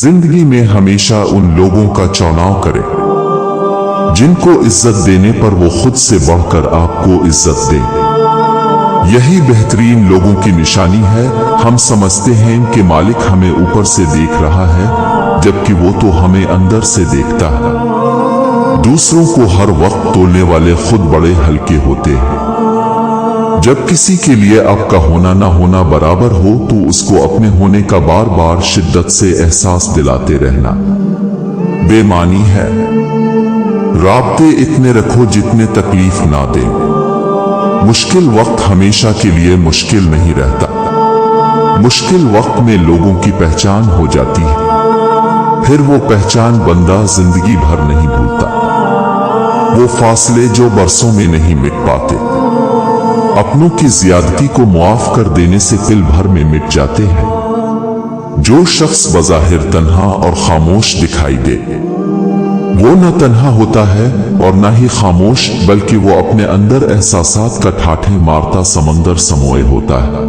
जिंदगी में हमेशा उन लोगों का चुनाव करें जिनको इज्जत देने पर वो खुद से बढ़कर आपको इज्जत दें। यही बेहतरीन लोगों की निशानी है। हम समझते हैं कि मालिक हमें ऊपर से देख रहा है, जबकि वो तो हमें अंदर से देखता है। दूसरों को हर वक्त तोलने वाले खुद बड़े हल्के होते हैं। जब किसी के लिए आपका होना ना होना बराबर हो तो उसको अपने होने का बार बार शिद्दत से एहसास दिलाते रहना बेमानी है। राब्ते इतने रखो जितने तकलीफ ना दे। मुश्किल वक्त हमेशा के लिए मुश्किल नहीं रहता। मुश्किल वक्त में लोगों की पहचान हो जाती है, फिर वो पहचान बंदा जिंदगी भर नहीं भूलता। वो फासले जो बरसों में नहीं मिट पाते, अपनों की ज्यादती को मुआफ कर देने से पल भर में मिट जाते हैं। जो शख्स बज़ाहिर तन्हा और खामोश दिखाई दे, वो न तन्हा होता है और न ही खामोश, बल्कि वो अपने अंदर एहसासात का ठाठे मारता समंदर समोए होता है।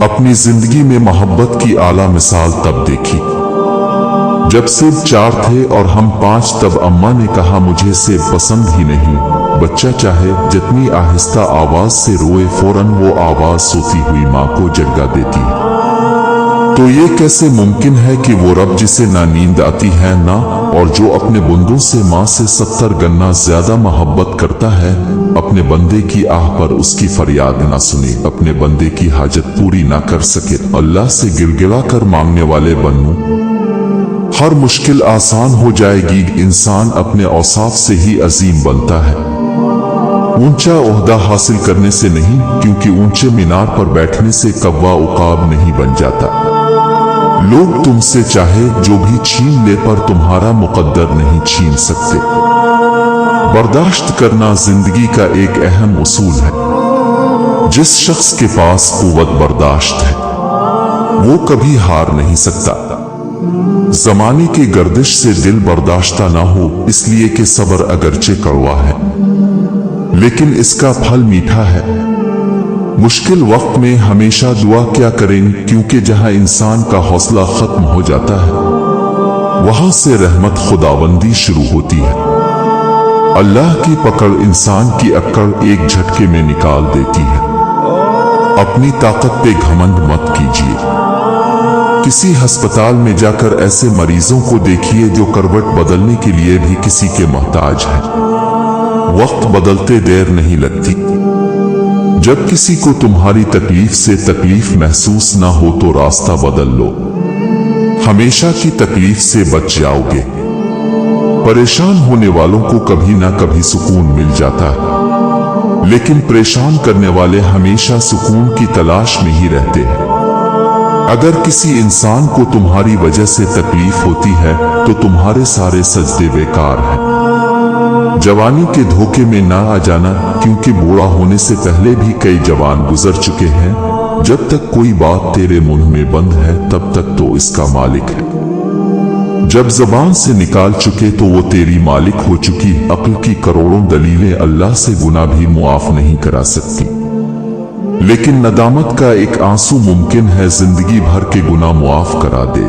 अपनी जिंदगी में मोहब्बत की आला मिसाल तब देखी जब सिर्फ 4 थे और हम 5, तब अम्मा ने कहा मुझे सेब पसंद ही नहीं। बच्चा चाहे जितनी आहिस्ता आवाज से रोए, फौरन वो आवाज सोती हुई माँ को जगा देती है। तो ये कैसे मुमकिन है कि वो रब जिसे ना नींद आती है ना, और जो अपने बंदों से माँ से 70 गुना ज्यादा मोहब्बत करता है, अपने बंदे की आह पर उसकी फरियाद ना सुने, अपने बंदे की हाजत पूरी ना कर सके, अल्लाह से गिड़गिड़ा कर मांगने वाले बनूं। हर मुश्किल आसान हो जाएगी। इंसान अपने औसाफ से ही अजीम बनता है, ऊंचा ओहदा हासिल करने से नहीं, क्योंकि ऊंचे मीनार पर बैठने से कव्वा उकाब नहीं बन जाता। लोग तुमसे चाहे जो भी छीन ले, पर तुम्हारा मुकद्दर नहीं छीन सकते। बर्दाश्त करना जिंदगी का एक अहम उसूल है। जिस शख्स के पास कुव्वत बर्दाश्त है, वो कभी हार नहीं सकता। ज़माने की गर्दिश से दिल बर्दाश्ता ना हो, इसलिए कि सब्र अगरचे कड़वा है, लेकिन इसका फल मीठा है। मुश्किल वक्त में हमेशा दुआ क्या करें, क्योंकि जहां इंसान का हौसला खत्म हो जाता है, वहां से रहमत खुदाबंदी शुरू होती है। अल्लाह की पकड़ इंसान की अक्कड़ एक झटके में निकाल देती है। अपनी ताकत पे घमंड मत कीजिए। किसी अस्पताल में जाकर ऐसे मरीजों को देखिए जो करवट बदलने के लिए भी किसी के मोहताज हैं। वक्त बदलते देर नहीं लगती। जब किसी को तुम्हारी तकलीफ से तकलीफ महसूस ना हो तो रास्ता बदल लो, हमेशा की तकलीफ से बच जाओगे। परेशान होने वालों को कभी ना कभी सुकून मिल जाता है, लेकिन परेशान करने वाले हमेशा सुकून की तलाश में ही रहते हैं। अगर किसी इंसान को तुम्हारी वजह से तकलीफ होती है तो तुम्हारे सारे सजदे बेकार हैं। जवानी के धोखे में ना आ जाना, क्योंकि बूढ़ा होने से पहले भी कई जवान गुजर चुके हैं। जब तक कोई बात तेरे मुंह में बंद है, तब तक तो इसका मालिक है। जब जबान से निकाल चुके तो वो तेरी मालिक हो चुकी। अक्ल की करोड़ों दलीलें अल्लाह से गुनाह भी मुआफ नहीं करा सकती, लेकिन नदामत का एक आंसू मुमकिन है जिंदगी भर के गुनाह मुआफ करा दे।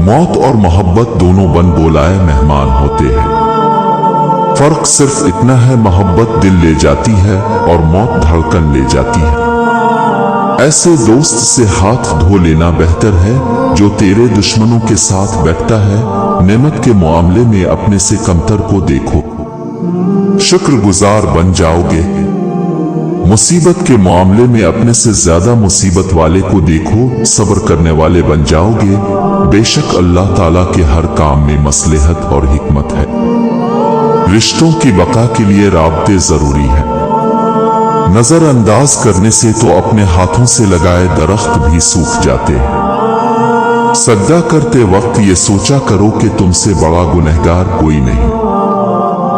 मौत और मोहब्बत दोनों बन बोलाए मेहमान होते हैं। फर्क सिर्फ इतना है, मोहब्बत दिल ले जाती है और मौत धड़कन ले जाती है। ऐसे दोस्त से हाथ धो लेना बेहतर है जो तेरे दुश्मनों के साथ बैठता है। नेमत के मामले में अपने से कमतर को देखो, शुक्रगुजार बन जाओगे। मुसीबत के मामले में अपने से ज्यादा मुसीबत वाले को देखो, सब्र करने वाले बन जाओगे। बेशक अल्लाह ताला के हर काम में मसलहत और हिकमत है। रिश्तों की बका के लिए राब्ते जरूरी है। नजरअंदाज करने से तो अपने हाथों से लगाए दरख्त भी सूख जाते हैं। सजदा करते वक्त ये सोचा करो कि तुमसे बड़ा गुनहगार कोई नहीं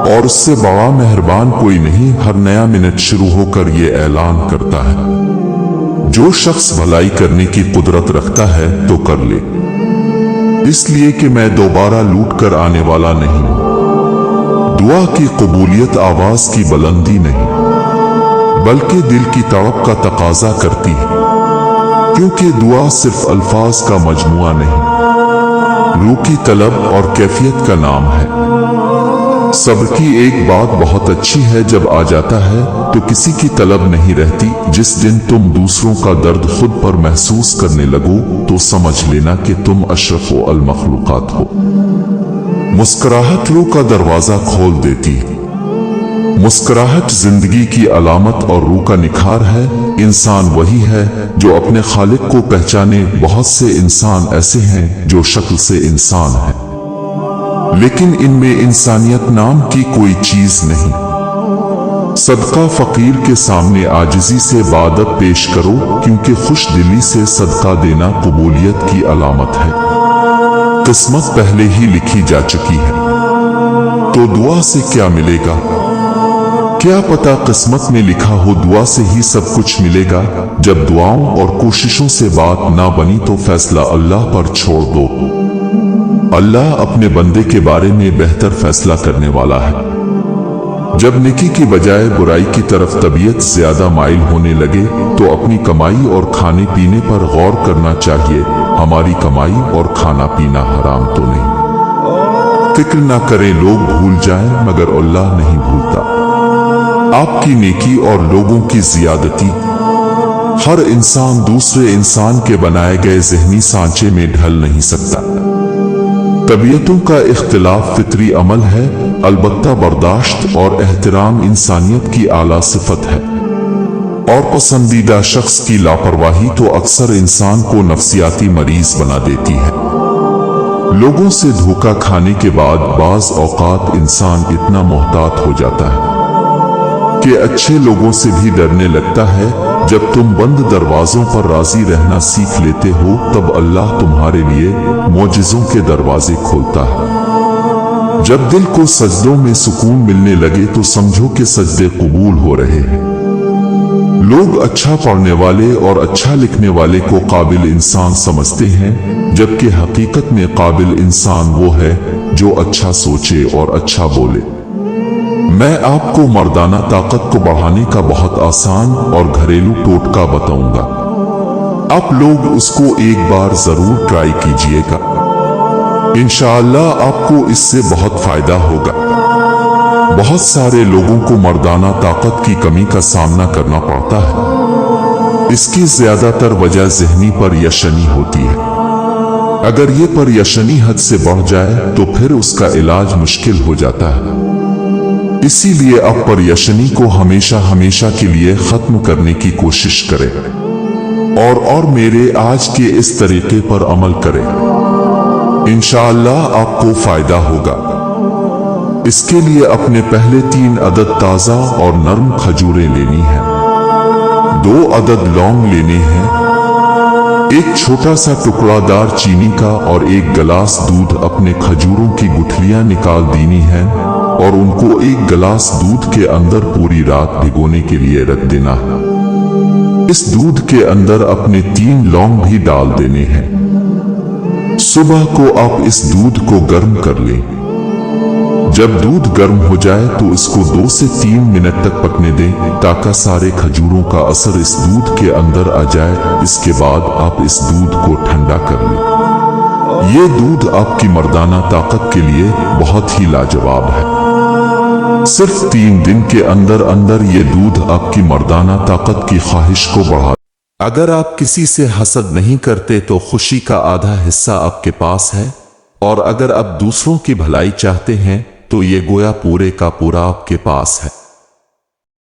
और उससे बड़ा मेहरबान कोई नहीं। हर नया मिनट शुरू होकर ये ऐलान करता है, जो शख्स भलाई करने की कुदरत रखता है तो कर ले, इसलिए कि मैं दोबारा लूट कर आने वाला नहीं हूं। दुआ की कबूलियत आवाज की बुलंदी नहीं, बल्कि दिल की तड़प का तकाजा करती है, क्योंकि दुआ सिर्फ अल्फाज का मजमुआ नहीं, रूह की तलब और कैफियत का नाम है। सब्र की एक बात बहुत अच्छी है, जब आ जाता है तो किसी की तलब नहीं रहती। जिस दिन तुम दूसरों का दर्द खुद पर महसूस करने लगो तो समझ लेना कि तुम अशरफ अल मखलूकात हो। मुस्कुराहट रूह का दरवाजा खोल देती है। मुस्कुराहट जिंदगी की अलामत और रूह का निखार है। इंसान वही है जो अपने खालिक को पहचाने। बहुत से इंसान ऐसे हैं जो शक्ल से इंसान हैं, लेकिन इनमें इंसानियत नाम की कोई चीज नहीं। सदका फकीर के सामने आजिजी से इबादत पेश करो, क्योंकि खुश दिली से सदका देना कबूलियत की अलामत है। किस्मत पहले ही लिखी जा चुकी है, तो दुआ से क्या मिलेगा? क्या पता किस्मत में लिखा हो दुआ से ही सब कुछ मिलेगा। जब दुआओं और कोशिशों से बात ना बनी तो फैसला अल्लाह पर छोड़ दो। अल्लाह अपने बंदे के बारे में बेहतर फैसला करने वाला है। जब नेकी की बजाय बुराई की तरफ तबीयत ज्यादा माइल होने लगे तो अपनी कमाई और खाने पीने पर गौर करना चाहिए। हमारी कमाई और खाना पीना हराम तो नहीं। फिक्र ना करें लोग भूल जाएं, मगर अल्लाह नहीं भूलता। आपकी नेकी और लोगों की जियादती। हर इंसान दूसरे इंसान के बनाए गए ज़हनी सांचे में ढल नहीं सकता। तबीयतों का इख्तिलाफ फितरी अमल है, अलबत्ता बर्दाश्त और एहतराम इंसानियत की आला सिफत है। और पसंदीदा शख्स की लापरवाही तो अक्सर इंसान को नफ्सियाती मरीज बना देती है। लोगों से धोखा खाने के बाद बाज औकात इंसान इतना मोहतात हो जाता है कि अच्छे लोगों से भी डरने लगता है। जब तुम बंद दरवाजों पर राजी रहना सीख लेते हो तब अल्लाह तुम्हारे लिए मोजिज़ों के दरवाजे खोलता है। जब दिल को सजदों में सुकून मिलने लगे तो समझो कि सजदे कबूल हो रहे हैं। लोग अच्छा पढ़ने वाले और अच्छा लिखने वाले को काबिल इंसान समझते हैं, जबकि हकीकत में काबिल इंसान वो है जो अच्छा सोचे और अच्छा बोले। मैं आपको मर्दाना ताकत को बढ़ाने का बहुत आसान और घरेलू टोटका बताऊंगा। आप लोग उसको एक बार जरूर ट्राई कीजिएगा। इंशाअल्लाह आपको इससे बहुत फायदा होगा। बहुत सारे लोगों को मर्दाना ताकत की कमी का सामना करना पड़ता है। इसकी ज्यादातर वजह ज़हनी परयशनी होती है। अगर ये परयशनी हद से बढ़ जाए तो फिर उसका इलाज मुश्किल हो जाता है। इसीलिए आप परयशनी को हमेशा हमेशा के लिए खत्म करने की कोशिश करें और मेरे आज के इस तरीके पर अमल करें। इंशाअल्लाह आपको फायदा होगा। इसके लिए अपने पहले 3 अदद ताज़ा और नरम खजूरें लेनी है। 2 अदद लौंग लेने हैं। एक छोटा सा टुकड़ा दार चीनी का और 1 गिलास दूध अपने खजूरों की गुठलियां निकाल देनी है और उनको 1 गिलास दूध के अंदर पूरी रात भिगोने के लिए रख देना है। इस दूध के अंदर अपने 3 लौंग भी डाल देने हैं। सुबह को आप इस दूध को गर्म कर लें। जब दूध गर्म हो जाए तो इसको 2 से 3 मिनट तक पकने दें ताकि सारे खजूरों का असर इस दूध के अंदर आ जाए। इसके बाद आप इस दूध को ठंडा कर लें। ये दूध आपकी मर्दाना ताकत के लिए बहुत ही लाजवाब है। सिर्फ 3 दिन के अंदर अंदर ये दूध आपकी मर्दाना ताकत की ख्वाहिश को बढ़ा। अगर आप किसी से हसद नहीं करते तो खुशी का आधा हिस्सा आपके पास है, और अगर आप दूसरों की भलाई चाहते हैं तो ये गोया पूरे का पूरा आपके पास है।